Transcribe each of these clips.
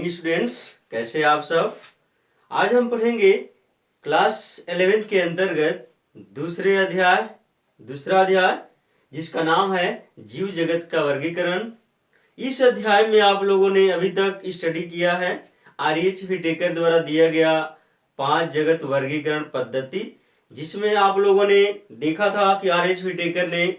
Morning students, कैसे आप सब। आज हम पढ़ेंगे क्लास 11th के अंतर्गत दूसरा अध्याय जिसका नाम है जीव जगत का वर्गीकरण। इस अध्याय में आप लोगों ने अभी तक स्टडी किया है आर.एच. व्हिटेकर द्वारा दिया गया 5 जगत वर्गीकरण पद्धति, जिसमें आप लोगों ने देखा था कि आर.एच. व्हिटेकर ने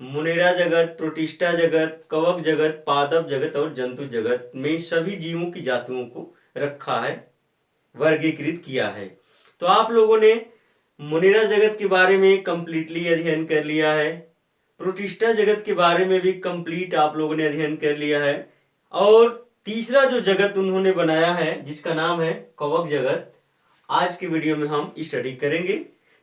मुनेरा जगत, प्रोटिस्टा जगत, कवक जगत, पादप जगत और जंतु जगत में सभी जीवों की जातियों को रखा है, वर्गीकृत किया है। तो आप लोगों ने मुनेरा जगत के बारे में कंप्लीटली अध्ययन कर लिया है, प्रोटिस्टा जगत के बारे में भी कंप्लीट आप लोगों ने अध्ययन कर लिया है, और तीसरा जो जगत उन्होंने बनाया है जिसका नाम है कवक जगत, आज के वीडियो में हम स्टडी करेंगे।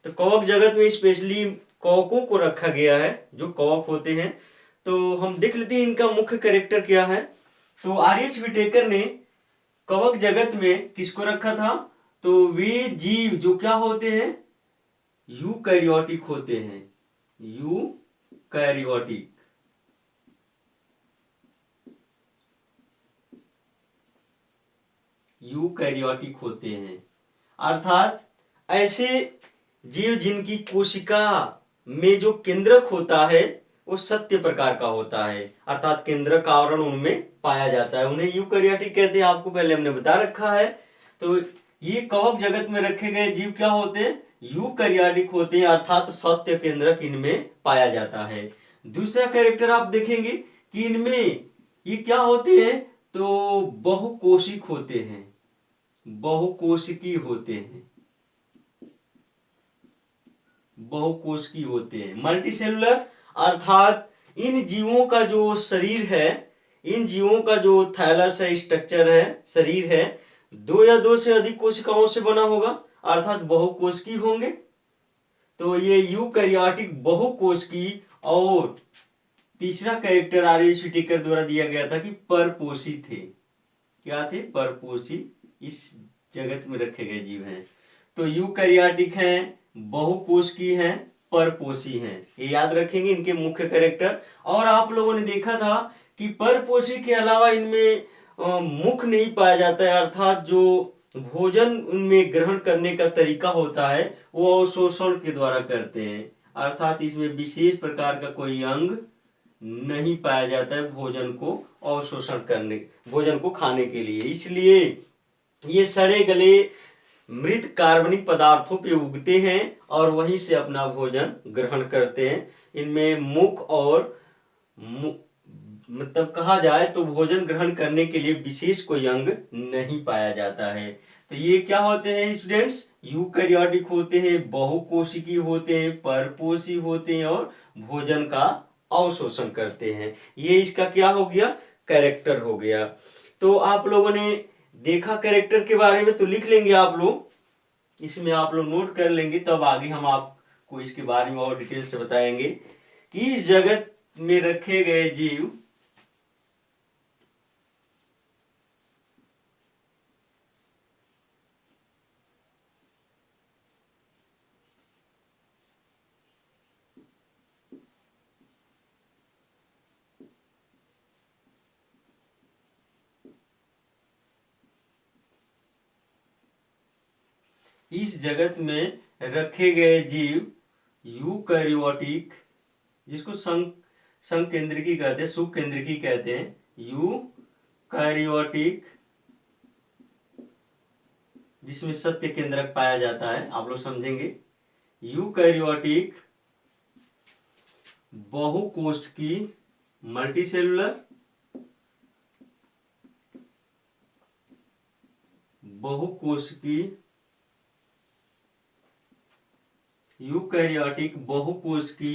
तो कवक जगत में स्पेशली कवकों को रखा गया है, जो कवक होते हैं। तो हम देख लेते हैं इनका मुख्य कैरेक्टर क्या है। तो आर.एच. व्हिटेकर ने कवक जगत में किसको रखा था, तो वे जीव जो क्या होते हैं, यूकैरियोटिक होते हैं। यूकैरियोटिक यूकैरियोटिक होते हैं, अर्थात ऐसे जीव जिनकी कोशिका में जो केंद्रक होता है वो सत्य प्रकार का होता है, अर्थात केंद्रक आवरण उनमें पाया जाता है, उन्हें यूकैरियोटिक कहते हैं। आपको पहले हमने बता रखा है। तो ये कवक जगत में रखे गए जीव क्या होते हैं, यूकैरियोटिक होते हैं, अर्थात सत्य केंद्रक इनमें पाया जाता है। दूसरा कैरेक्टर आप देखेंगे कि इनमें ये क्या होते हैं, तो बहुकोशिक होते हैं, बहुकोशिकी होते हैं, बहुकोशिकी होते हैं, मल्टीसेलुलर, अर्थात इन जीवों का जो शरीर है, इन जीवों का जो थैलस है, स्ट्रक्चर है, शरीर है, 2 या 2 से अधिक कोशिकाओं से बना होगा, अर्थात बहुकोशिकी होंगे। तो ये यूकैरियोटिक बहुकोशिकी। और तीसरा कैरेक्टर आर.एच. व्हिटेकर द्वारा दिया गया था कि परपोषी थे। क्या थे, परपोषी, इस जगत में रखे गए जीव हैं। तो यूकैरियोटिक हैं, बहुकोशिकी हैं, परपोषी हैं, ये याद रखेंगे इनके मुख्य कैरेक्टर। और आप लोगों ने देखा था कि परपोषी के अलावा इनमें मुख नहीं पाया जाता है, अर्थात जो भोजन उनमें ग्रहण करने का तरीका होता है वो अवशोषण के द्वारा करते हैं, अर्थात इसमें विशेष प्रकार का कोई अंग नहीं पाया जाता है भोजन को अवशोषण करने, भोजन को खाने के लिए। इसलिए ये सड़े गले मृत कार्बनिक पदार्थों पे उगते हैं और वहीं से अपना भोजन ग्रहण करते हैं। इनमें मुख और मतलब कहा जाए तो भोजन ग्रहण करने के लिए विशेष कोई अंग नहीं पाया जाता है। तो ये क्या होते हैं स्टूडेंट्स, यूकैरियोटिक होते हैं, बहुकोशिकी होते हैं, परपोषी होते हैं और भोजन का अवशोषण करते हैं। ये इसका क्या हो गया, कैरेक्टर हो गया। तो आप लोगों ने देखा कैरेक्टर के बारे में, तो लिख लेंगे आप लोग, इसमें आप लोग नोट कर लेंगे, तब आगे हम आपको इसके बारे में और डिटेल से बताएंगे कि इस जगत में रखे गए जीव इस जगत में रखे गए जीव यूकैरियोटिक, जिसको संकेंद्रिकी कहते हैं, सुकेंद्रिकी कहते हैं, यूकैरियोटिक, जिसमें सत्य केंद्रक पाया जाता है, आप लोग समझेंगे। यूकैरियोटिक, बहुकोशिकी, मल्टीसेलुलर, बहुकोशिकी, यूकैरियोटिक, बहुकोशिकी,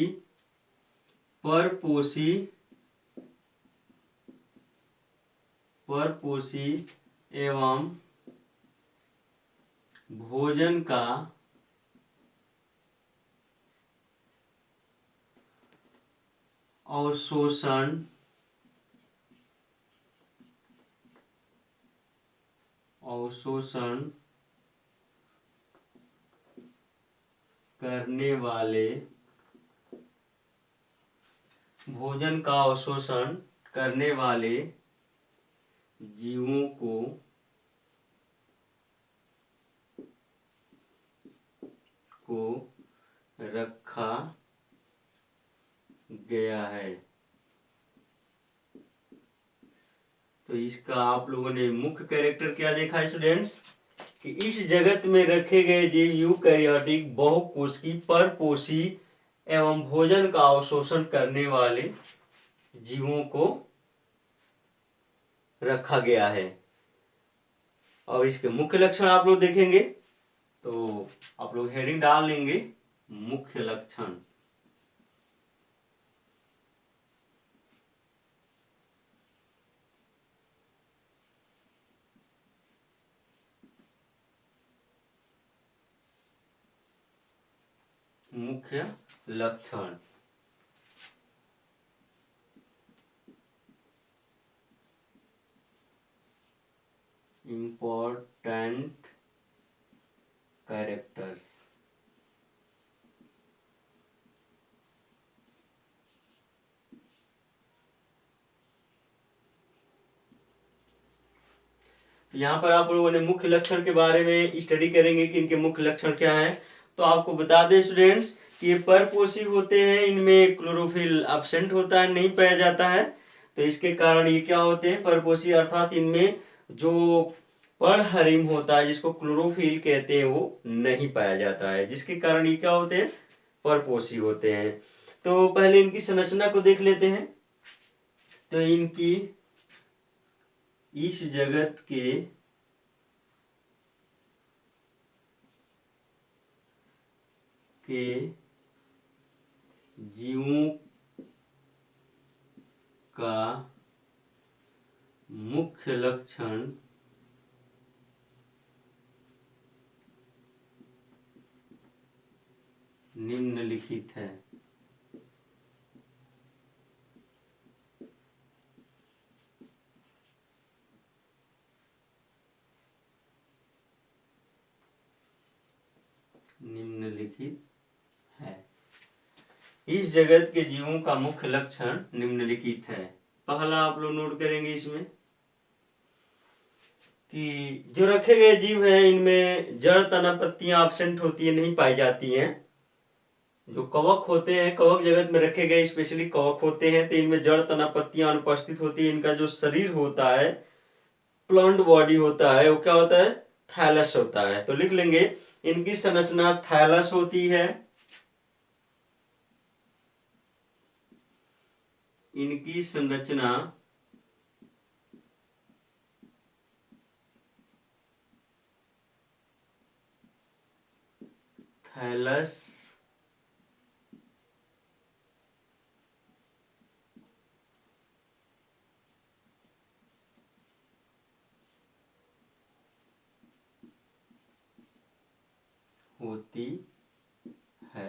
परपोषी एवं भोजन का अवशोषण करने वाले, भोजन का अवशोषण करने वाले जीवों को रखा गया है। तो इसका आप लोगों ने मुख्य कैरेक्टर क्या देखा है स्टूडेंट्स, कि इस जगत में रखे गए जीव यूकैरियोटिक बहुकोशिकीय परपोषी एवं भोजन का अवशोषण करने वाले जीवों को रखा गया है। और इसके मुख्य लक्षण आप लोग देखेंगे तो आप लोग हेडिंग डाल लेंगे मुख्य लक्षण। मुख्य लक्षण इम्पोर्टेंट कैरेक्टर्स। यहाँ पर आप लोगों ने मुख्य लक्षण के बारे में स्टडी करेंगे कि इनके मुख्य लक्षण क्या है। तो आपको बता दें स्टूडेंट्स कि ये परपोषी होते हैं, इनमें क्लोरोफिल एब्सेंट होता है, नहीं पाया जाता है। तो इसके कारण ये क्या होते हैं, परपोषी, अर्थात इनमें जो पर्णहरिम होता है जिसको क्लोरोफिल कहते हैं वो नहीं पाया जाता है, जिसके कारण ये क्या होते हैं, परपोषी होते हैं। तो पहले इनकी संरचना को देख लेते हैं। तो इनकी इस जगत के जीवों का मुख्य लक्षण निम्नलिखित है। निम्नलिखित है। इस जगत के जीवों का मुख्य लक्षण निम्नलिखित है। पहला आप लोग नोट करेंगे इसमें कि जो रखे गए जीव हैं इनमें जड़, तना, पत्तियां एब्सेंट होती है, नहीं पाई जाती हैं। जो कवक होते हैं, कवक जगत में रखे गए स्पेशली कवक होते हैं, तो इनमें जड़, तना, पत्तियां अनुपस्थित होती है। इनका जो शरीर होता है, प्लांट बॉडी होता है, वो क्या होता है, थैलस होता है। तो लिख लेंगे इनकी संरचना थैलस होती है। इनकी संरचना थैलस होती है,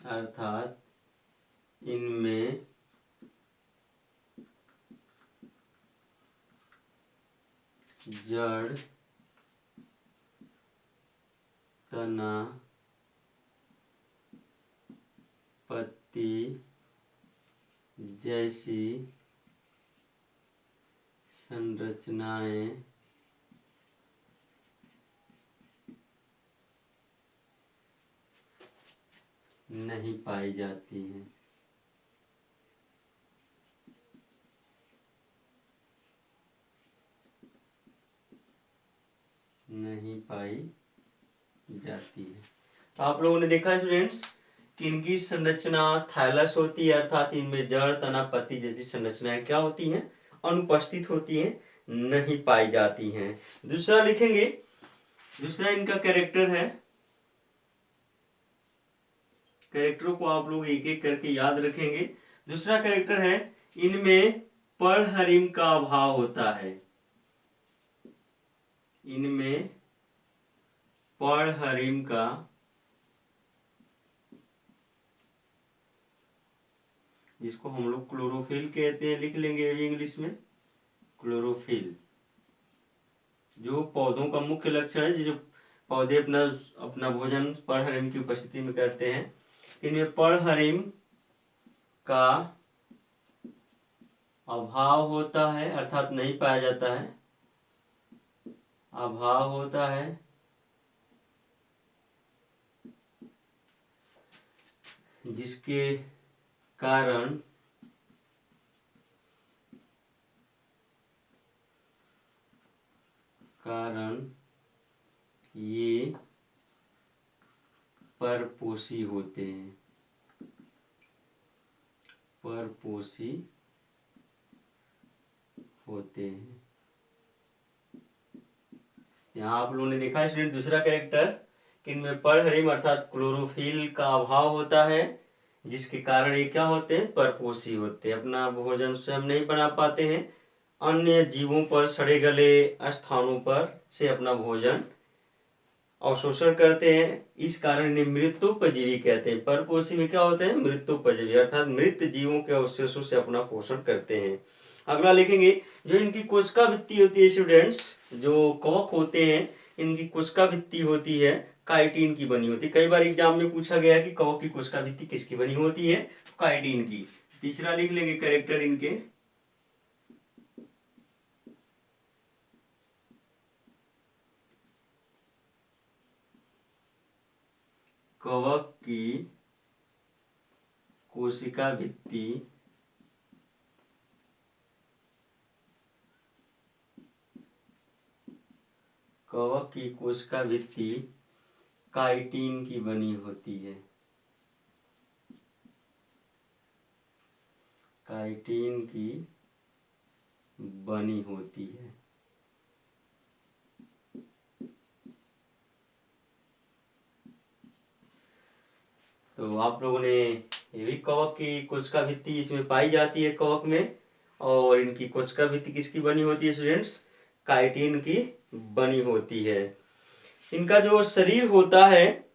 अर्थात इनमें जड़, तना, पत्ती जैसी संरचनाएं नहीं पाई जाती हैं। नहीं पाई जाती है। तो आप लोगों ने देखा स्टूडेंट्स कि इनकी संरचना थैलस होती है, अर्थात इनमें जड़, तना, पत्ती जैसी संरचनाएं क्या होती हैं, अनुपस्थित होती हैं, नहीं पाई जाती हैं। दूसरा लिखेंगे, दूसरा इनका कैरेक्टर है। कैरेक्टरों को आप लोग एक एक करके याद रखेंगे। दूसरा कैरेक्टर है, इनमें पर्णहरिम का अभाव होता है। इनमें पर्णहरिम का जिसको हम लोग क्लोरोफिल कहते हैं, लिख लेंगे अभी इंग्लिश में क्लोरोफिल। जो पौधों का मुख्य लक्षण है, जो पौधे अपना भोजन पर्णहरिम की उपस्थिति में करते हैं। इनमें पर्णहरिम का अभाव होता है, अर्थात नहीं पाया जाता है, अभाव होता है, जिसके कारण ये परपोषी होते हैं, परपोषी होते हैं। यहाँ आप लोगों ने देखा स्टूडेंट दूसरा कैरेक्टर कि इनमें परहरिम अर्थात क्लोरोफिल का अभाव होता है, जिसके कारण ये क्या होते हैं, परपोषी होते हैं, अपना भोजन स्वयं नहीं बना पाते हैं, अन्य जीवों पर सड़े गले स्थानों पर से अपना भोजन अवशोषण करते हैं। इस कारण इन्हें मृत्योपजीवी कहते हैं। परपोषी में क्या होते हैं, मृत्योपजीवी अर्थात मृत जीवों के अवशेषों से अपना पोषण करते हैं। अगला लिखेंगे, जो इनकी कोशिका भित्ति होती है स्टूडेंट्स, जो कवक होते हैं इनकी कोशिका भित्ति होती है काइटिन की बनी होती है। कई बार एग्जाम में पूछा गया है कि कवक की कोशिका भित्ति किसकी बनी होती है, काइटिन की। तीसरा लिख लेंगे कैरेक्टर इनके, कवक की कोशिका भित्ति कवक की कोशिका भित्ति काइटिन की बनी होती है, काइटिन की बनी होती है। तो आप लोगों ने ये भी कवक की कोशिका भित्ति इसमें पाई जाती है कवक में, और इनकी कोशिका भित्ति किसकी बनी होती है स्टूडेंट्स, काइटिन की बनी होती है। इनका जो शरीर होता है,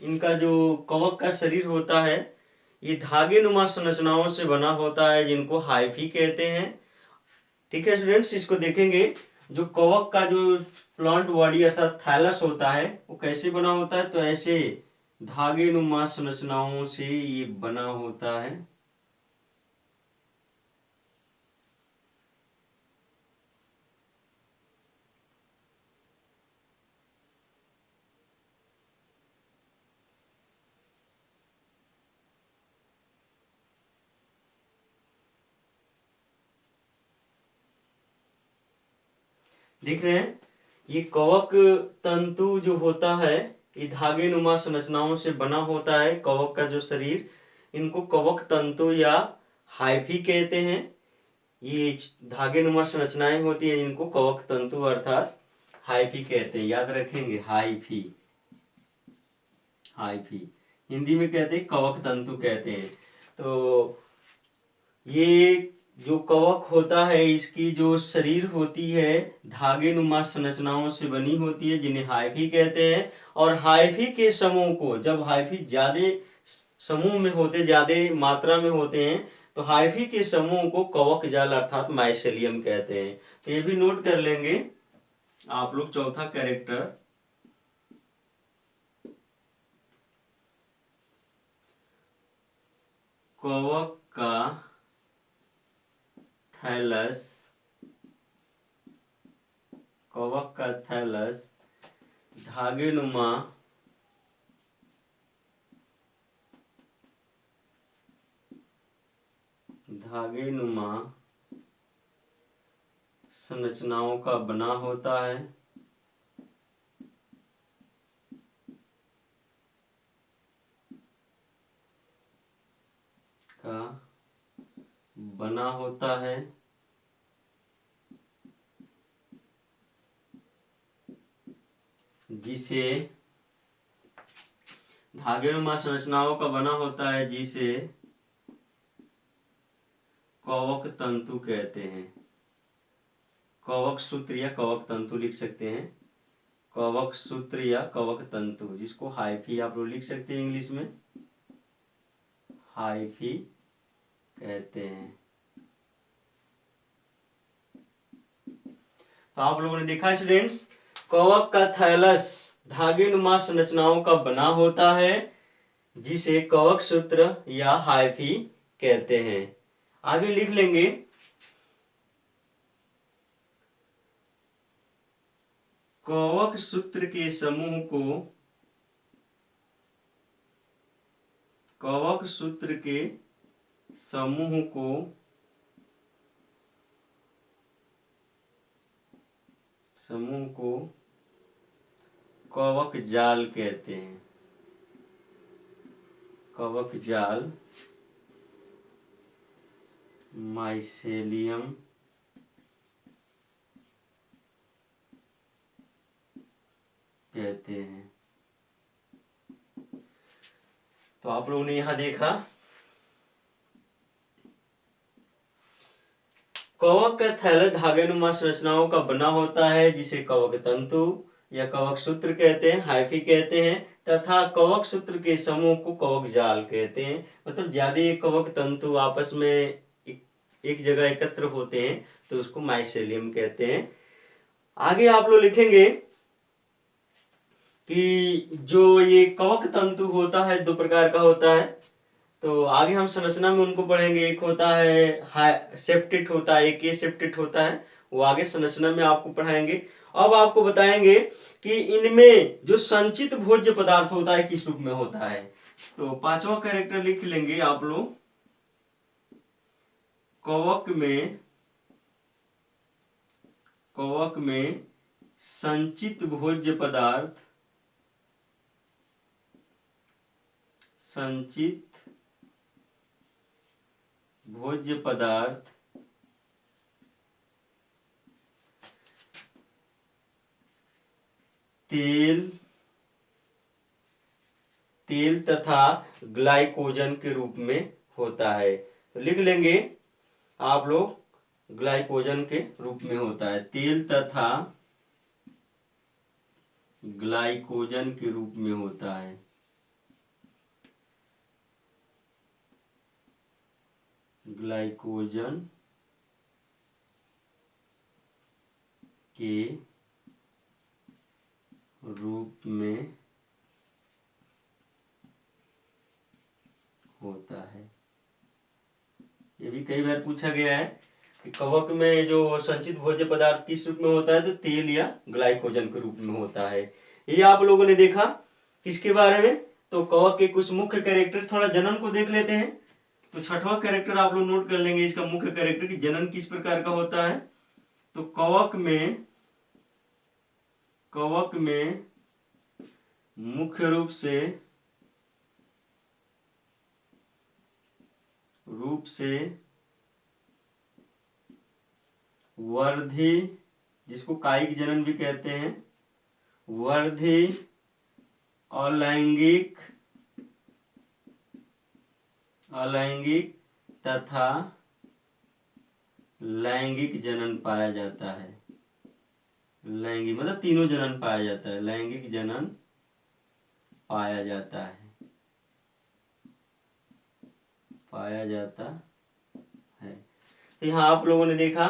इनका जो कवक का शरीर होता है ये धागे नुमा संरचनाओं से बना होता है, जिनको हाइफी कहते हैं। ठीक है स्टूडेंट्स, इसको देखेंगे। जो कवक का जो प्लांट बॉडी अर्थात थैलस होता है वो कैसे बना होता है, तो ऐसे धागे नुमा संरचनाओं से ये बना होता है। देख रहे हैं, ये कवक तंतु जो होता है ये धागे नुमा संरचनाओं से बना होता है। कवक का जो शरीर, इनको कवक तंतु या हाइफी कहते हैं। ये धागे नुमा संरचनाएं होती है जिनको कवक तंतु अर्थात हाइफी कहते हैं। याद रखेंगे, हाइफी, हाइफी हिंदी में कहते हैं, कवक तंतु कहते हैं। तो ये जो कवक होता है इसकी जो शरीर होती है धागे नुमा संरचनाओं से बनी होती है, जिन्हें हाइफी कहते हैं। और हाइफी के समूह को, जब हाइफी ज्यादा समूह में होते, ज्यादा मात्रा में होते हैं, तो हाइफी के समूह को कवक जाल अर्थात माइसेलियम कहते हैं। तो ये भी नोट कर लेंगे आप लोग। चौथा कैरेक्टर, कवक का थैलस, कवक का थैलस धागे नुमा संरचनाओं का बना होता है, जिसे धागेनुमा संरचनाओं का बना होता है, जिसे कवक तंतु कहते हैं। कवक सूत्र या कवक तंतु लिख सकते हैं, कवक सूत्र या कवक तंतु, जिसको हाइफी आप लोग लिख सकते हैं इंग्लिश में, हाइफी कहते हैं। तो आप लोगों ने देखा स्टूडेंट्स, कवक का थैलस धागे नुमा संरचनाओं का बना होता है, जिसे कवक सूत्र या हाइफी कहते हैं। आगे लिख लेंगे, कवक सूत्र के समूह को, कवक सूत्र के समूह को कवक जाल कहते हैं। कवक जाल, माइसेलियम कहते हैं। तो आप लोगों ने यहां देखा, कवक का थैला धागेनुमा संरचनाओं का बना होता है, जिसे कवक तंतु या कवक सूत्र कहते हैं, हाइफी कहते हैं, तथा कवक सूत्र के समूह को कवक जाल कहते हैं। मतलब ज्यादा कवक तंतु आपस में एक जगह एकत्र होते हैं तो उसको माइसेलियम कहते हैं। आगे आप लोग लिखेंगे कि जो ये कवक तंतु होता है दो प्रकार का होता है। तो आगे हम संरचना में उनको पढ़ेंगे। एक होता है सेप्टेट होता है, एक सेप्टेट होता है, वो आगे संरचना में आपको पढ़ाएंगे। अब आपको बताएंगे कि इनमें जो संचित भोज्य पदार्थ होता है किस रूप में होता है। तो पांचवा कैरेक्टर लिख लेंगे आप लोग, कवक में संचित भोज्य पदार्थ, संचित भोज्य पदार्थ तेल तथा ग्लाइकोजन के रूप में होता है। तो लिख लेंगे आप लोग, ग्लाइकोजन के रूप में होता है, तेल तथा ग्लाइकोजन के रूप में होता है। ग्लाइकोजन के रूप में होता है। ये भी कई बार पूछा गया है कि कवक में जो संचित भोज्य पदार्थ किस रूप में होता है, तो तेल या ग्लाइकोजन के रूप में होता है। ये आप लोगों ने देखा किसके बारे में। तो कवक के कुछ मुख्य कैरेक्टर, थोड़ा जनन को देख लेते हैं। तो छठवां कैरेक्टर आप लोग नोट कर लेंगे इसका मुख्य कैरेक्टर कि जनन किस प्रकार का होता है। तो कवक में मुख्य रूप से वर्धी, जिसको कायिक जनन भी कहते हैं, वर्धी अलैंगिक तथा लैंगिक जनन पाया जाता है। लैंगिक मतलब तीनों जनन पाया जाता है, लैंगिक जनन पाया जाता है। तो यहाँ आप लोगों ने देखा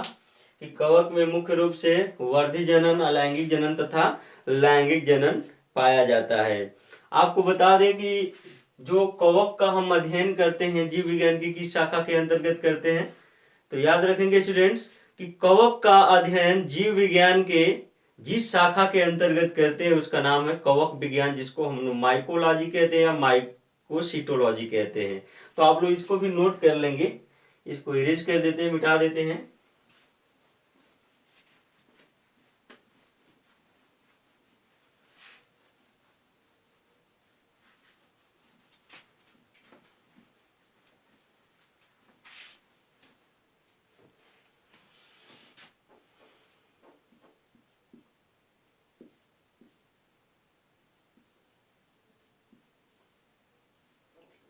कि कवक में मुख्य रूप से वर्धी जनन, अलैंगिक जनन तथा लैंगिक जनन पाया जाता है। आपको बता दें कि जो कवक का हम अध्ययन करते हैं जीव विज्ञान की किस शाखा के अंतर्गत करते हैं। तो याद रखेंगे स्टूडेंट्स कि कवक का अध्ययन जीव विज्ञान के जिस शाखा के अंतर्गत करते हैं उसका नाम है कवक विज्ञान, जिसको हम माइकोलॉजी कहते हैं या माइकोसिटोलॉजी कहते हैं। तो आप लोग इसको भी नोट कर लेंगे, इसको इरेज कर देते हैं, मिटा देते हैं।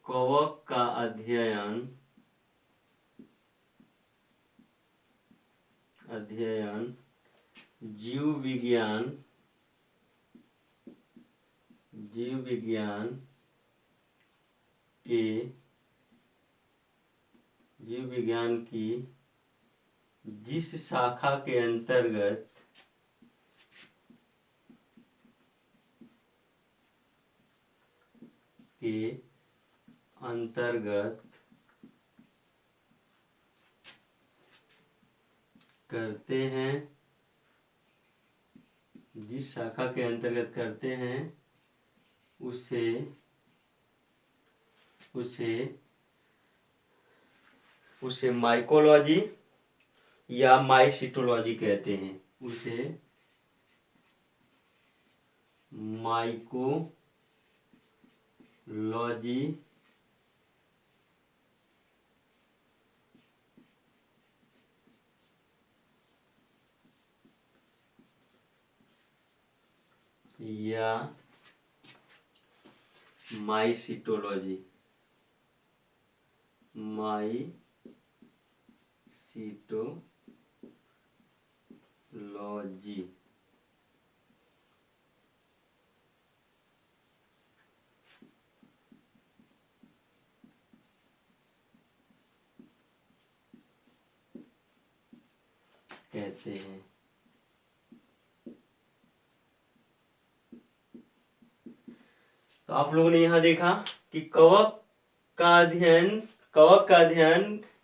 कवक का अध्ययन जीव विज्ञान की जिस शाखा के अंतर्गत करते हैं, जिस शाखा के अंतर्गत करते हैं उसे उसे उसे माइकोलॉजी या माइसिटोलॉजी कहते हैं। उसे माइकोलॉजी या माइसिटोलॉजी माइसिटोलॉजी कहते हैं। तो आप लोगों ने यहाँ देखा कि कवक का अध्ययन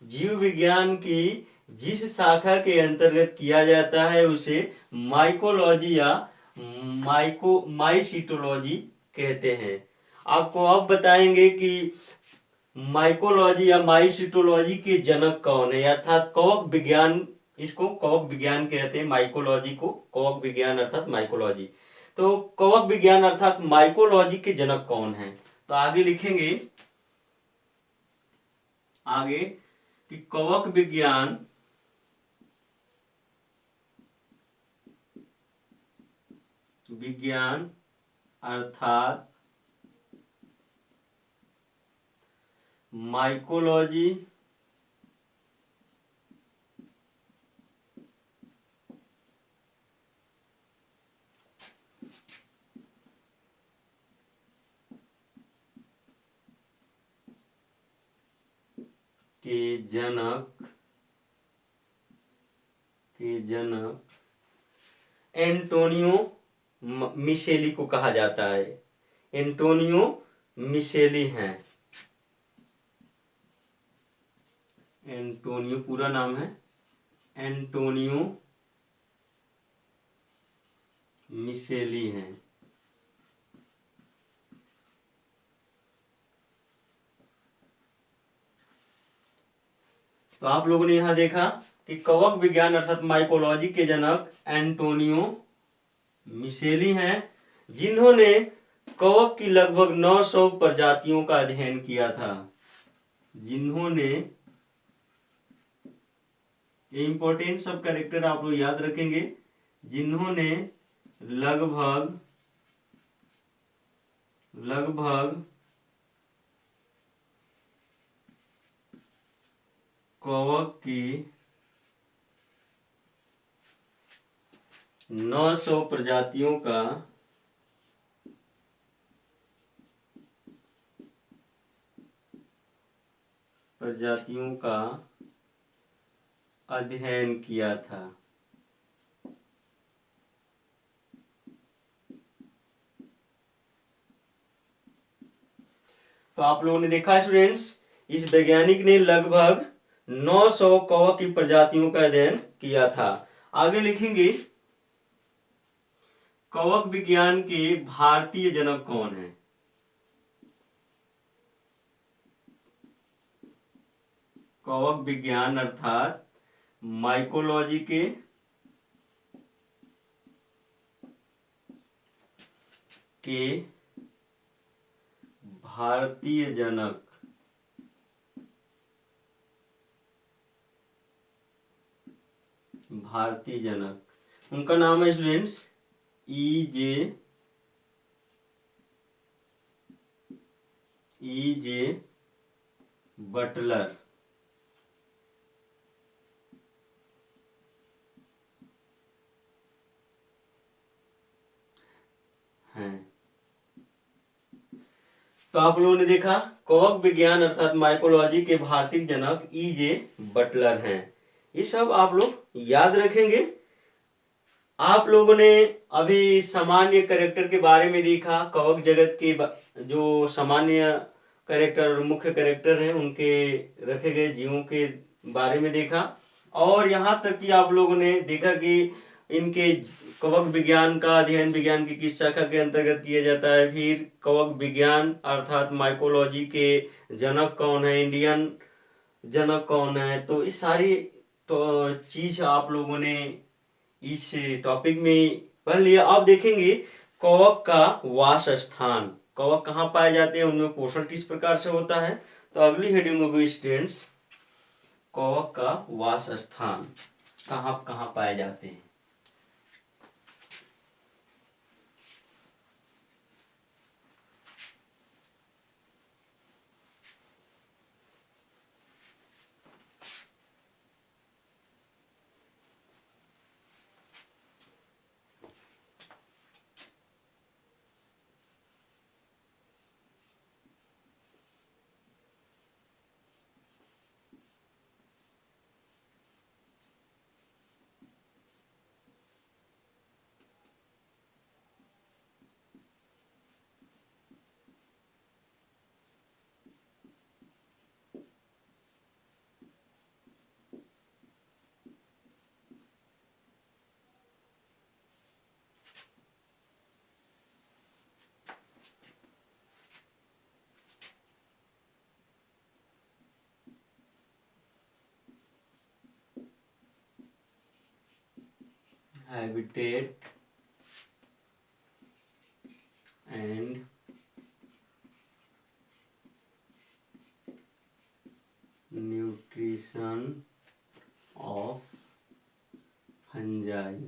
जीव विज्ञान की जिस शाखा के अंतर्गत किया जाता है उसे माइकोलॉजी या माइसिटोलॉजी कहते हैं। आपको अब बताएंगे कि माइकोलॉजी या माइसिटोलॉजी के जनक कौन है, अर्थात कवक विज्ञान, इसको कवक विज्ञान कहते हैं, माइकोलॉजी को कवक विज्ञान अर्थात माइकोलॉजी। तो कवक विज्ञान अर्थात माइकोलॉजी के जनक कौन है? तो आगे लिखेंगे आगे कि कवक विज्ञान अर्थात माइकोलॉजी के जनक एंटोनियो मिशेली को कहा जाता है। एंटोनियो मिशेली हैं। एंटोनियो पूरा नाम है एंटोनियो मिशेली हैं। तो आप लोगों ने यहां देखा कि कवक विज्ञान अर्थात माइकोलॉजी के जनक एंटोनियो मिशेली हैं, जिन्होंने कवक की लगभग 900 प्रजातियों का अध्ययन किया था। जिन्होंने, ये इंपॉर्टेंट सब कैरेक्टर आप लोग याद रखेंगे, जिन्होंने लगभग कवक की 900 प्रजातियों का अध्ययन किया था। तो आप लोगों ने देखा स्टूडेंट्स, इस वैज्ञानिक ने लगभग 900 कवक की प्रजातियों का अध्ययन किया था। आगे लिखेंगे कवक विज्ञान के भारतीय जनक कौन है? कवक विज्ञान अर्थात माइकोलॉजी के भारतीय जनक उनका नाम है स्टूडेंट्स ई जे बटलर हैं। तो आप लोगों ने देखा कवक विज्ञान अर्थात माइकोलॉजी के भारतीय जनक ई जे बटलर हैं। ये सब आप लोग याद रखेंगे। आप लोगों ने अभी सामान्य कैरेक्टर के बारे में देखा, कवक जगत के जो सामान्य कैरेक्टर और मुख्य कैरेक्टर हैं उनके रखे गए जीवों के बारे में देखा। और यहाँ तक कि आप लोगों ने देखा कि इनके कवक विज्ञान का अध्ययन विज्ञान की किस शाखा के अंतर्गत किया जाता है। फिर कवक विज्ञान अर्थात माइकोलॉजी के जनक कौन है, इंडियन जनक कौन है, तो इस सारी तो चीज आप लोगों ने इस टॉपिक में पढ़ लिया। अब देखेंगे कवक का वास स्थान, कवक कहाँ पाए जाते हैं, उनमें पोषण किस प्रकार से होता है। तो अगली हेडिंग होगी स्टूडेंट्स, कवक का वास स्थान कहाँ कहाँ पाए जाते हैं। Habitat and nutrition of fungi,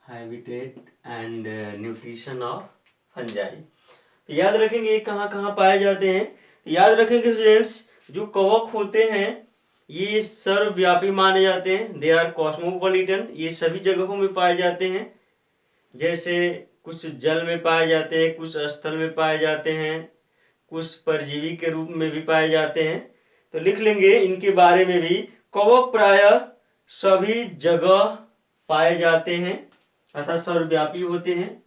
habitat and nutrition of fungi. तो याद रखेंगे कहाँ कहाँ पाए जाते हैं। तो याद रखेंगे स्टूडेंट्स, जो कवक होते हैं ये सर्वव्यापी माने जाते हैं, दे आर कॉस्मोपॉलिटन, ये सभी जगहों में पाए जाते हैं। जैसे कुछ जल में पाए जाते हैं, कुछ स्थल में पाए जाते हैं, कुछ परजीवी के रूप में भी पाए जाते हैं। तो लिख लेंगे इनके बारे में भी, कवक प्रायः सभी जगह पाए जाते हैं अर्थात सर्वव्यापी होते हैं।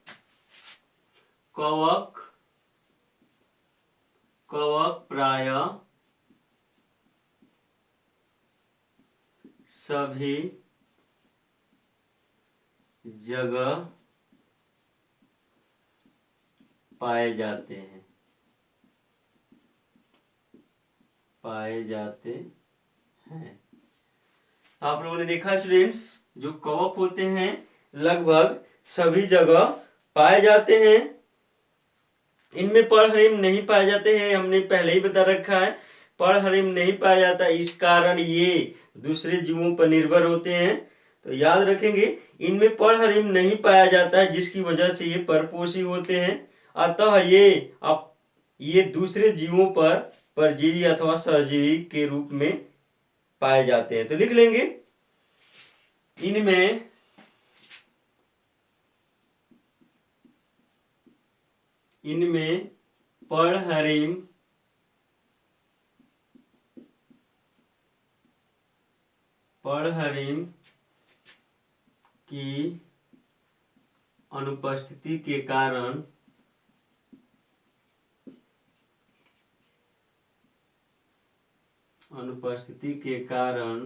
कवक कवक प्रायः सभी जगह पाए जाते हैं, पाए जाते हैं। आप लोगों ने देखा स्टूडेंट्स, जो कवक होते हैं लगभग सभी जगह पाए जाते हैं। इनमें पर्णहरिम नहीं पाए जाते हैं, हमने पहले ही बता रखा है, पर्णहरिम नहीं पाया जाता, इस कारण ये दूसरे जीवों पर निर्भर होते हैं। तो याद रखेंगे इनमें पर्णहरिम नहीं पाया जाता है, जिसकी वजह से ये परपोषी होते हैं। अतः ये दूसरे जीवों पर परजीवी अथवा सरजीवी के रूप में पाए जाते हैं। तो लिख लेंगे इनमें पर्णहरिम की अनुपस्थिति के कारण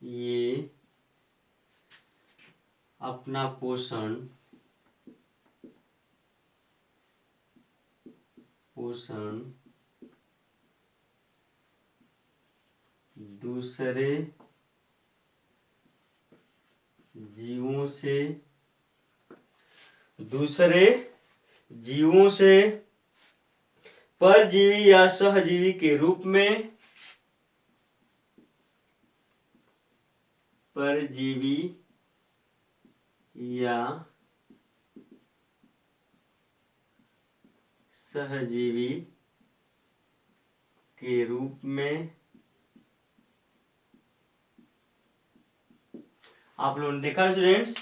ये अपना पोषण दूसरे जीवों से परजीवी या सहजीवी के रूप में परजीवी या सहजीवी के रूप में आप लोगों ने देखा स्टूडेंट्स,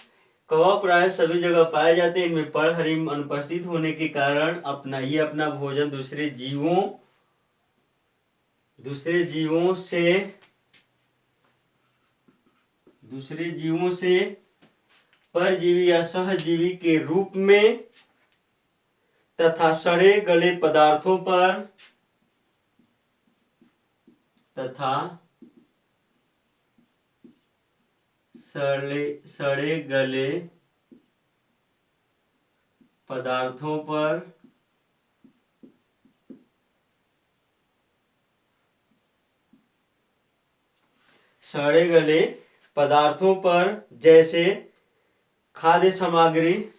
कवक प्राय सभी जगह पाए जाते हैं। इनमें पर्णहरिम अनुपस्थित होने के कारण अपना भोजन दूसरे जीवों से परजीवी या सहजीवी के रूप में तथा सड़े गले पदार्थों पर तथा सड़े गले पदार्थों पर सड़े गले पदार्थों पर जैसे खाद्य सामग्री,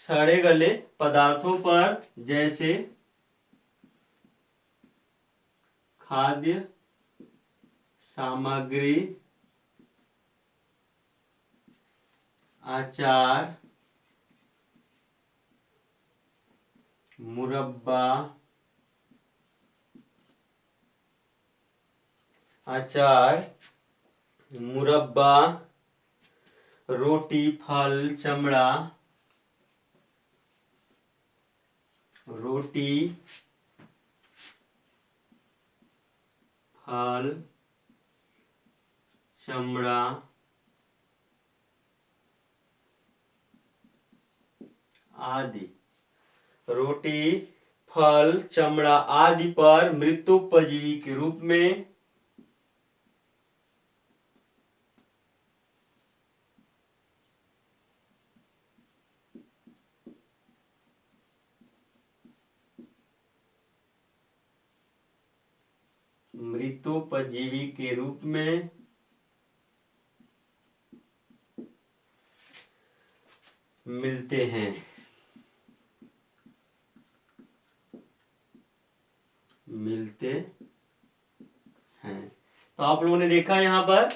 सड़े गले पदार्थों पर जैसे खाद्य सामग्री, अचार, मुरब्बा, रोटी, फल, चमड़ा, आदि, रोटी, फल, चमड़ा आदि पर मृतोपजीवी के रूप में मिलते हैं। तो आप लोगों ने देखा यहाँ पर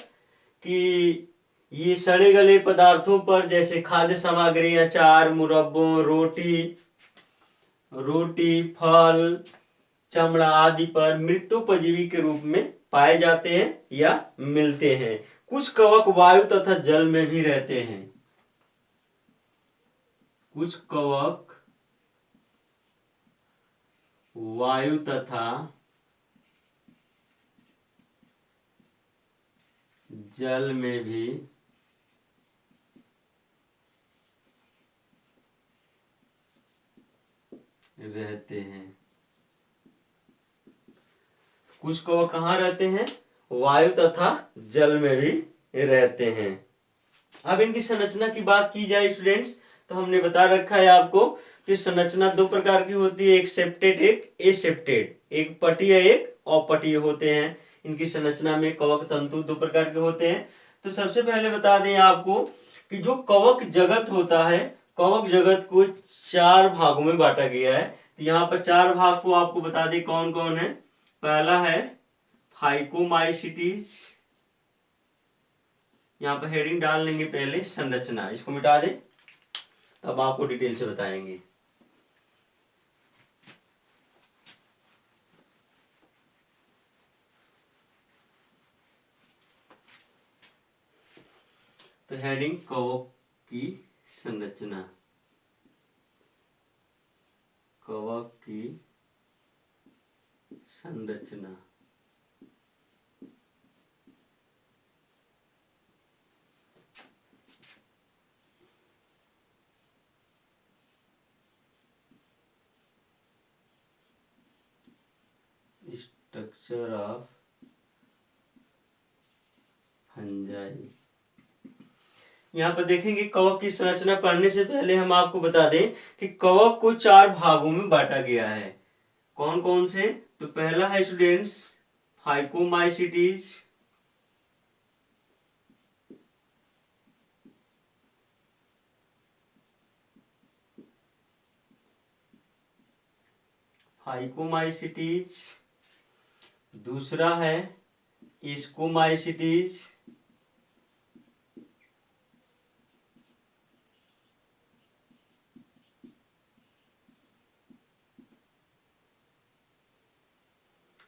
कि ये सड़े गले पदार्थों पर जैसे खाद्य सामग्री, अचार, मुरब्बों, रोटी, फल, चमड़ा आदि पर मृतोपजीवी के रूप में पाए जाते हैं या मिलते हैं। कुछ कवक वायु तथा जल में भी रहते हैं। कुछ कवक वायु तथा जल में भी रहते हैं। कुछ कवक कहाँ रहते हैं? वायु तथा जल में भी रहते हैं। अब इनकी संरचना की बात की जाए स्टूडेंट्स, तो हमने बता रखा है आपको कि संरचना दो प्रकार की होती है, एक सेप्टेट, एक एसेप्टेट। एक पटीय, एक अपटीय होते हैं। इनकी संरचना में कवक तंतु दो प्रकार के होते हैं। तो सबसे पहले बता दें आपको कि जो कवक जगत होता है, कवक जगत को चार भागों में बांटा गया है। तो यहाँ पर चार भाग को आपको बता दें कौन कौन है। पहला है फाइकोमाइसिटीज, यहाँ पर हेडिंग डाल लेंगे पहले संरचना, इसको मिटा दें तब आपको डिटेल से बताएंगे। तो हेडिंग कवक की संरचना, कवक की संरचना। Structure of fungi. यहाँ पर देखेंगे कवक की संरचना पढ़ने से पहले हम आपको बता दें कि कवक को चार भागों में बांटा गया है। कौन कौन से? तो पहला है स्टूडेंट्स फाइकोमाइसिटीज, दूसरा है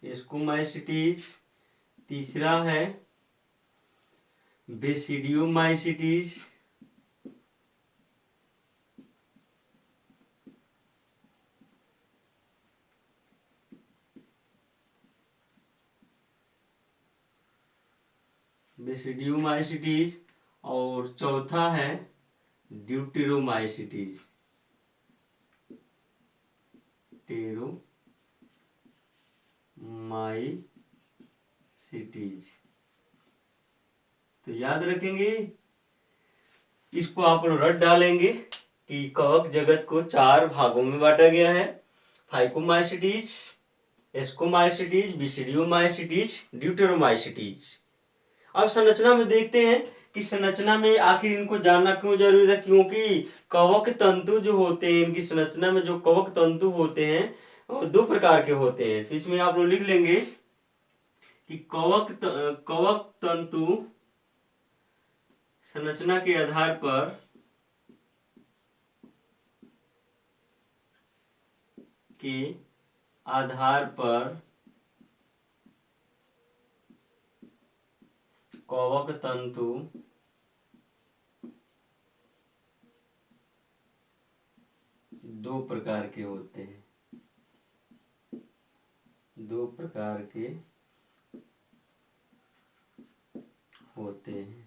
स्कोमाइसिटीज, तीसरा है बेसिडियोमाइसिटीज, और चौथा है ड्यूटेरोमाइसिटीज, टेरोमाइसिटीज। तो याद रखेंगे, इसको आप लोग रट डालेंगे कि कवक जगत को 4 भागों में बांटा गया है। Phycomycetes, ascomycetes, basidiomycetes, deuteromycetes. अब संरचना में देखते हैं कि संरचना में आखिर इनको जानना क्यों जरूरी है, क्योंकि कवक तंतु जो होते हैं, इनकी संरचना में जो कवक तंतु होते हैं वो 2 प्रकार के होते हैं। तो इसमें आप लोग लिख लेंगे कि कवक तंतु संरचना के आधार पर कवक तंतु 2 प्रकार के होते हैं, 2 प्रकार के होते हैं।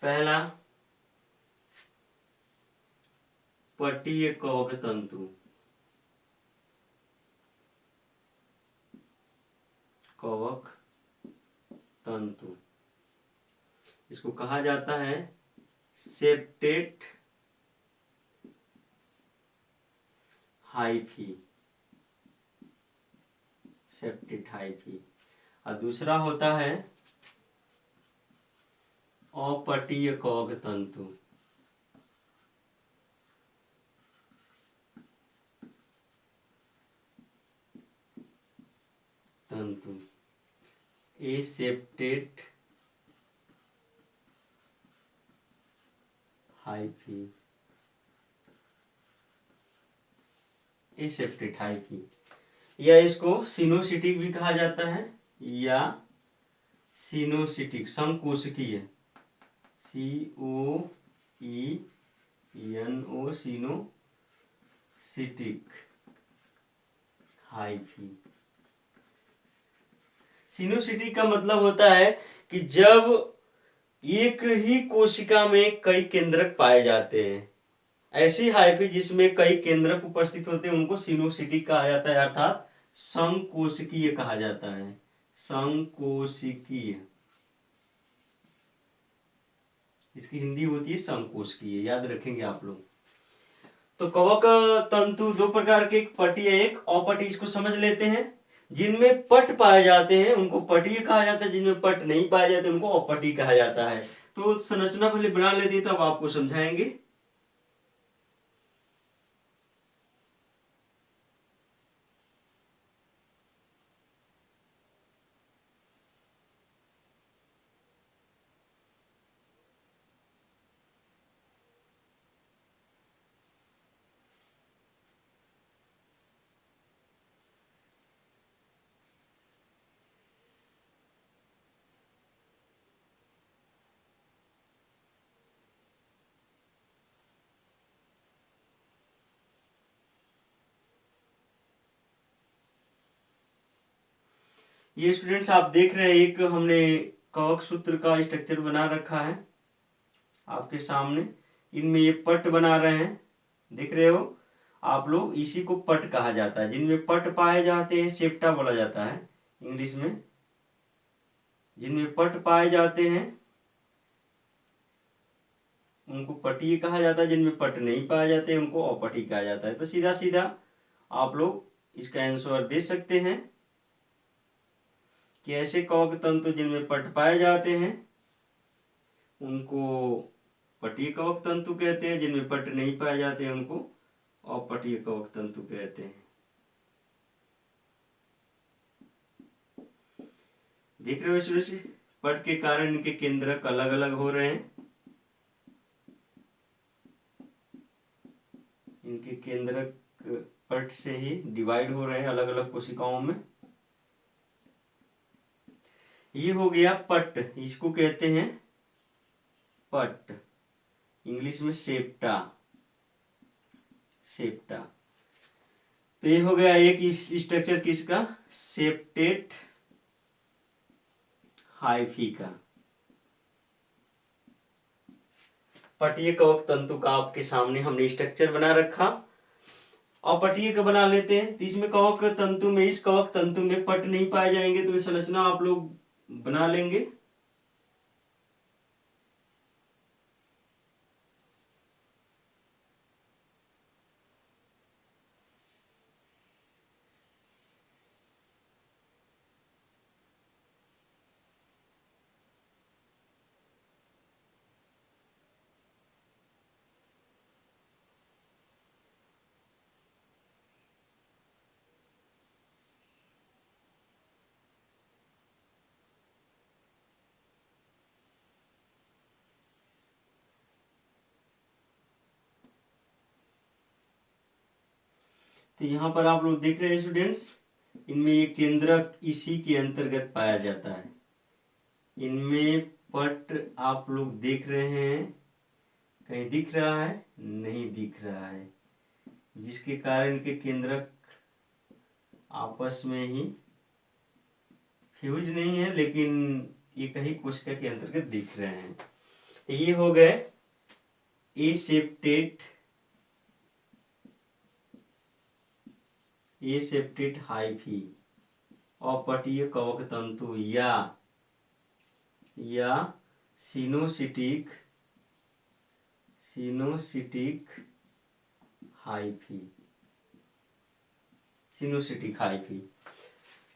पहला पटीय कवक तंतु, कवक तंतु इसको कहा जाता है सेप्टेट हाइफी, सेप्टेट हाइफी। और दूसरा होता है अपटीय कवक तंतु, एसेप्टेट हाइफी, एसेप्टेट हाइफी, या इसको सिनोसिटिक भी कहा जाता है, या सिनोसिटिक संकोशिकीय, COENO सिनोसिटिक हाइफी। सिनोसिटिक का मतलब होता है कि जब एक ही कोशिका में कई केंद्रक पाए जाते हैं, ऐसी हाइफी जिसमें कई केंद्रक उपस्थित होते हैं उनको सिनोसिटिक कहा जाता है, अर्थात संकोशिकीय कहा जाता है, संकोशिकीय। इसकी हिंदी होती है संकोशिकीय, याद रखेंगे आप लोग। तो कवक तंतु 2 प्रकार के, पटीय एक अपटीय। इसको समझ लेते हैं। जिनमें पट पाए जाते हैं उनको पटीय कहा जाता है, जिनमें पट नहीं पाए जाते उनको अपटीय कहा जाता है। तो संरचना पहले बना लेते हैं, तब आपको समझाएंगे। ये स्टूडेंट्स आप देख रहे हैं, एक हमने कवक सूत्र का स्ट्रक्चर बना रखा है आपके सामने। इनमें ये पट बना रहे हैं, देख रहे हो आप लोग। इसी को पट कहा जाता है। जिनमें पट पाए जाते हैं सेप्टा बोला जाता है इंग्लिश में। जिनमें पट पाए जाते हैं उनको पटीय कहा जाता है, जिनमें पट नहीं पाए जाते उनको अपटीय कहा जाता है। तो सीधा सीधा आप लोग इसका आंसर दे सकते हैं कि ऐसे कवक तंतु जिनमें पट पाए जाते हैं उनको पटीय कवक तंतु कहते हैं, जिनमें पट नहीं पाए जाते हैं उनको अपटीय कवक तंतु कहते हैं। देख रहे हो इसमें पट के कारण इनके केंद्रक अलग अलग हो रहे हैं। इनके केंद्रक पट से ही डिवाइड हो रहे हैं अलग अलग कोशिकाओं में। ये हो गया पट, इसको कहते हैं पट, इंग्लिश में सेप्टा, सेप्टा। तो ये हो गया एक स्ट्रक्चर किसका, सेप्टेट हाइफी का। पटीय कवक तंतु का आपके सामने हमने स्ट्रक्चर बना रखा। अपटीय का बना लेते हैं। तो इसमें कवक तंतु में, इस कवक तंतु में पट नहीं पाए जाएंगे, तो ये संरचना आप लोग बना लेंगे। तो यहाँ पर आप लोग देख रहे हैं स्टूडेंट्स, इनमें ये केंद्रक इसी के अंतर्गत पाया जाता है। इनमें पट आप लोग देख रहे हैं, कहीं दिख रहा है? नहीं दिख रहा है, जिसके कारण के केंद्रक आपस में ही फ्यूज नहीं है, लेकिन ये कहीं कोशिका के अंतर्गत दिख रहे हैं। तो ये हो गए एसेप्टेट हाइफी अपटीय कवक तंतु या सिनोसिटिक हाइफी।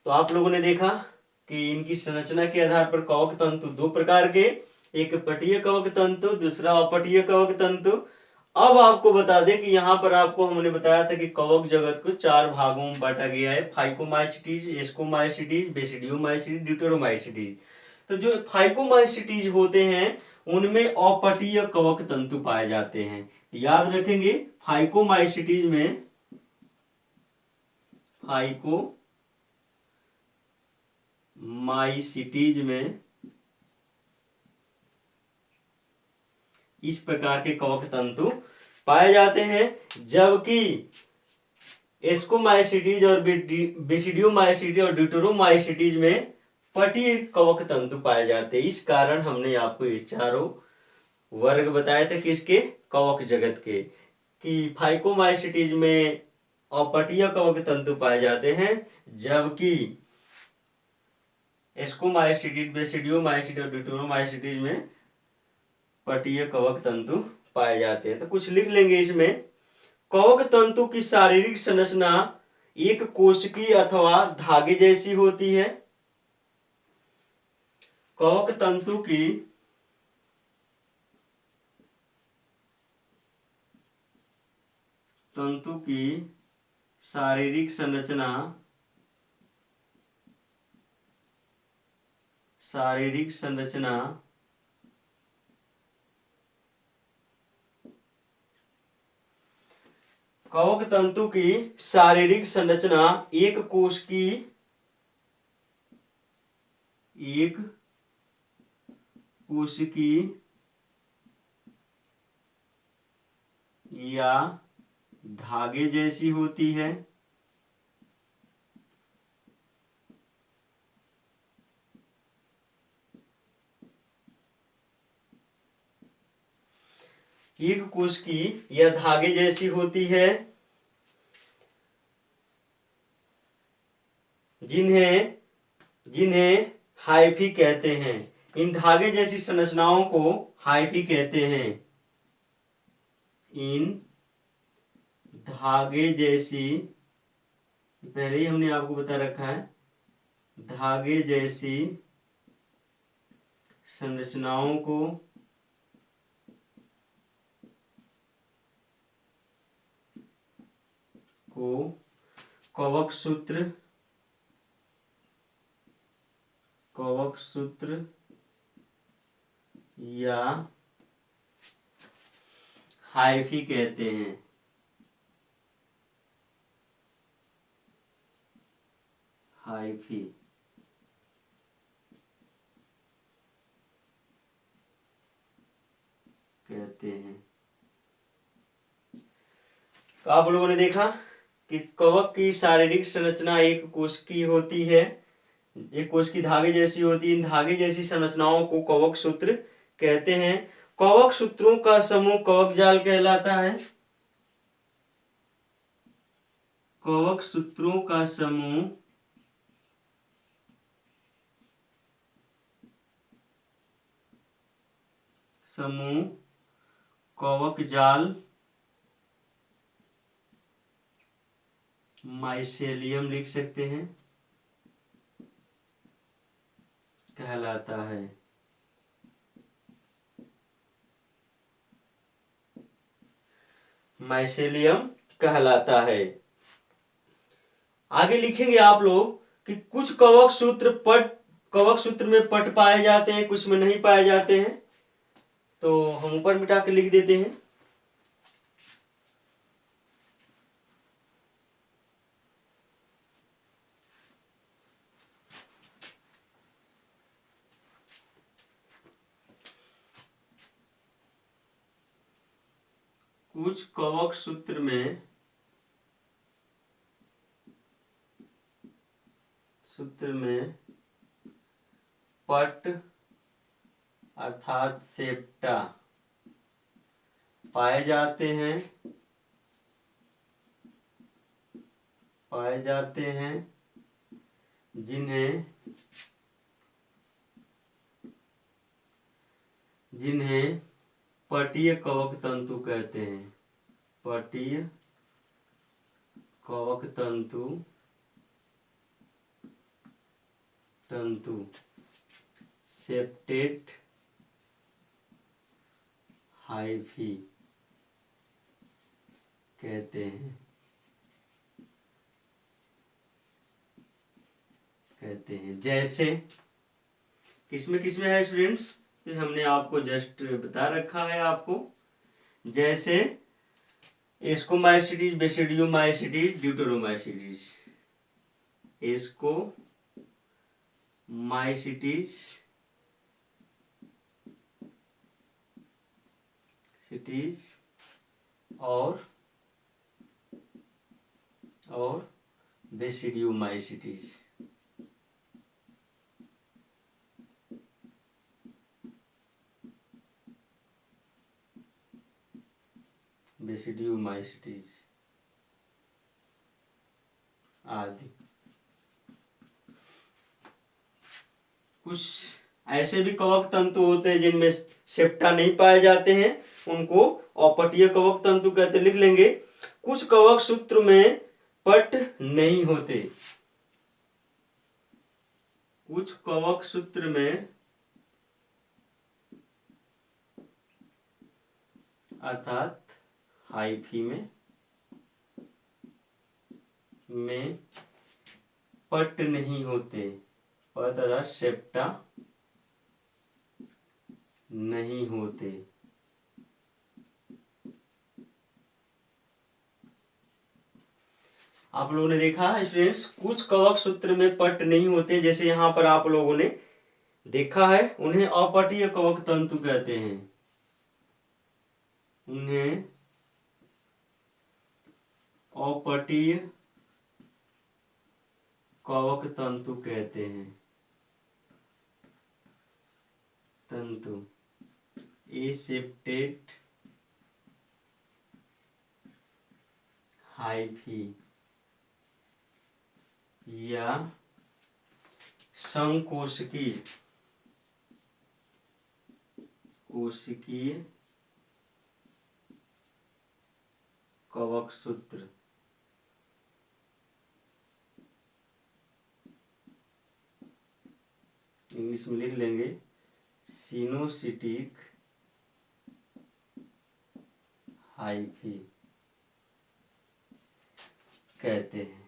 तो आप लोगों ने देखा कि इनकी संरचना के आधार पर कवक तंतु दो प्रकार के, एक पटीय कवक तंतु, दूसरा अपटीय कवक तंतु। अब आपको बता दें कि यहाँ पर आपको हमने बताया था कि कवक जगत को 4 भागों में बांटा गया है: फाइकोमाइसिटीज, एस्कोमाइसिटीज, बेसिडियोमाइसिटीज, ड्यूटेरोमाइसिटीज। तो जो फाइकोमाइसिटीज होते हैं उनमें अपटीय कवक तंतु पाए जाते हैं। याद रखेंगे, फाइकोमाइसिटीज में इस प्रकार के कवक तंतु पाए जाते हैं, जबकि एस्कोमाइसिटीज और बेसिडियोमाइसिटीज और ड्यूटेरोमाइसिटीज में पटीय कवक तंतु पाए जाते हैं। इस कारण हमने आपको ये चारों वर्ग बताए थे किसके? कवक जगत के, कि फाइकोमाइसिटीज में अपटीय कवक तंतु पाए जाते हैं, जबकि एस्कोमाइसिटीज, बेसिडियोमाइसिटीज और ड्यूटेरोमाइसिटीज में पटीय कवक तंतु पाए जाते हैं। तो कुछ लिख लेंगे इसमें। कवक तंतु की शारीरिक संरचना एक कोशिकीय अथवा धागे जैसी होती है। कवक तंतु की शारीरिक संरचना कवक तंतु की शारीरिक संरचना एक कोशिकीय या धागे जैसी होती है। एक कोशिकीय या धागे जैसी होती है, जिन्हें हाइफी कहते हैं। इन धागे जैसी संरचनाओं को हाइफी कहते हैं। इन धागे जैसी, पहले ही हमने आपको बता रखा है, धागे जैसी संरचनाओं को कवक सूत्र या हाइफी कहते हैं। हाइफी कहते हैं। तो आप लोगों ने देखा कि कवक की शारीरिक संरचना एक कोशिकीय होती है, एक कोशिकीय धागे जैसी होती है। इन धागे जैसी संरचनाओं को कवक सूत्र कहते हैं। कवक सूत्रों का समूह कवक जाल कहलाता है। कवक सूत्रों का समूह कवक जाल माइसेलियम लिख सकते हैं कहलाता है। माइसेलियम कहलाता है। आगे लिखेंगे आप लोग कि कुछ कवक सूत्र में पट पाए जाते हैं, कुछ में नहीं पाए जाते हैं। तो हम ऊपर मिटा के लिख देते हैं। कुछ कवक सूत्र में पट अर्थात सेप्टा पाए जाते हैं जिन्हें पटीय कवक तंतु कहते हैं। पटीय कवक तंतु सेप्टेट हाइफी कहते हैं। जैसे किसमें है स्टूडेंट्स, तो हमने आपको जस्ट बता रखा है आपको। जैसे एस्कोमाइसिटीज, बेसिडियोमाइसिटीज, ड्यूटेरोमाइसिटीज। एस्कोमाइसिटीज और बेसिडियोमाइसिटीज। बेसिडियोमाइसिटीज आदि। कुछ ऐसे भी कवक तंतु होते हैं जिनमें सेप्टा नहीं पाए जाते हैं, उनको अपटीय कवक तंतु कहते। लिख लेंगे कुछ कवक सूत्र में पट नहीं होते। कुछ कवक सूत्र में अर्थात हाइफी में पट नहीं होते। पट अर्थात सेप्टा नहीं होते। आप लोगों ने देखा है स्टूडेंट्स, कुछ कवक सूत्र में पट नहीं होते, जैसे यहाँ पर आप लोगों ने देखा है, उन्हें अपटीय कवक तंतु कहते हैं। उन्हें अपटीय कवक तंतु कहते हैं। तंतु एसेप्टेट हाइफी या संकोशिकीय कवक सूत्र। इंग्लिश में लिख लेंगे सिनोसिटिक हाइफी कहते हैं।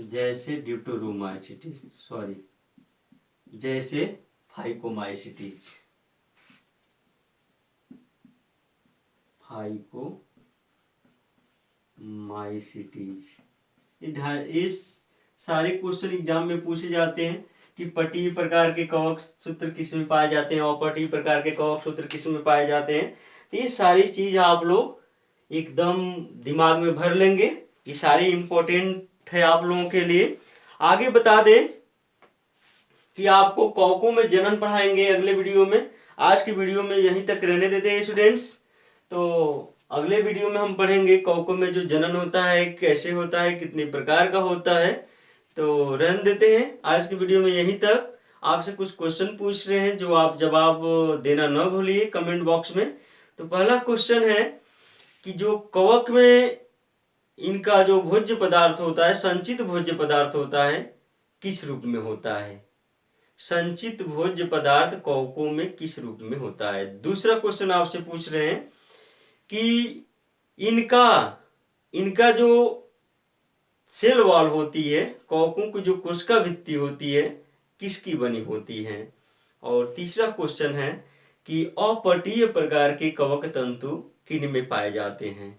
जैसे ड्यूटेरोमाइसिटीज, जैसे फाइकोमाइसिटीज। इस सारे क्वेश्चन एग्जाम में पूछे जाते हैं कि पटीय प्रकार के कवक सूत्र किस में पाए जाते हैं, अपटीय प्रकार के कवक सूत्र किस में पाए जाते हैं। तो ये सारी चीज आप लोग एकदम दिमाग में भर लेंगे। ये सारी इंपॉर्टेंट है आप लोगों के लिए। आगे बता दें कि आपको कौकों में जनन पढ़ाएंगे अगले वीडियो में। आज की वीडियो में यहीं तक रहने देते हैं स्टूडेंट्स। तो अगले वीडियो में हम पढ़ेंगे कौकों में जो जनन होता है कैसे होता है, कितने प्रकार का होता है। तो रहने देते हैं आज की वीडियो में यहीं तक। आपसे कुछ क्वेश्चन पूछ रहे हैं जो आप जवाब देना न भूलिए कमेंट बॉक्स में। तो पहला क्वेश्चन है कि जो कवक में इनका जो भोज्य पदार्थ होता है, संचित भोज्य पदार्थ होता है, किस रूप में होता है? संचित भोज्य पदार्थ कवकों में किस रूप में होता है? दूसरा क्वेश्चन आपसे पूछ रहे हैं कि इनका जो सेल वॉल होती है, कवकों की जो कोशिका भित्ति होती है, किसकी बनी होती है? और तीसरा क्वेश्चन है कि अपटीय प्रकार के कवक तंतु किन में पाए जाते हैं?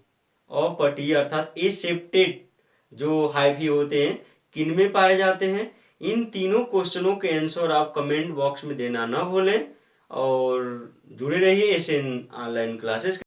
अपटीय अर्थात एसेप्टेड जो हाइफी होते हैं किन में पाए जाते हैं? इन तीनों क्वेश्चनों के आंसर आप कमेंट बॉक्स में देना ना भूलें और जुड़े रहिए एसएन ऑनलाइन क्लासेस।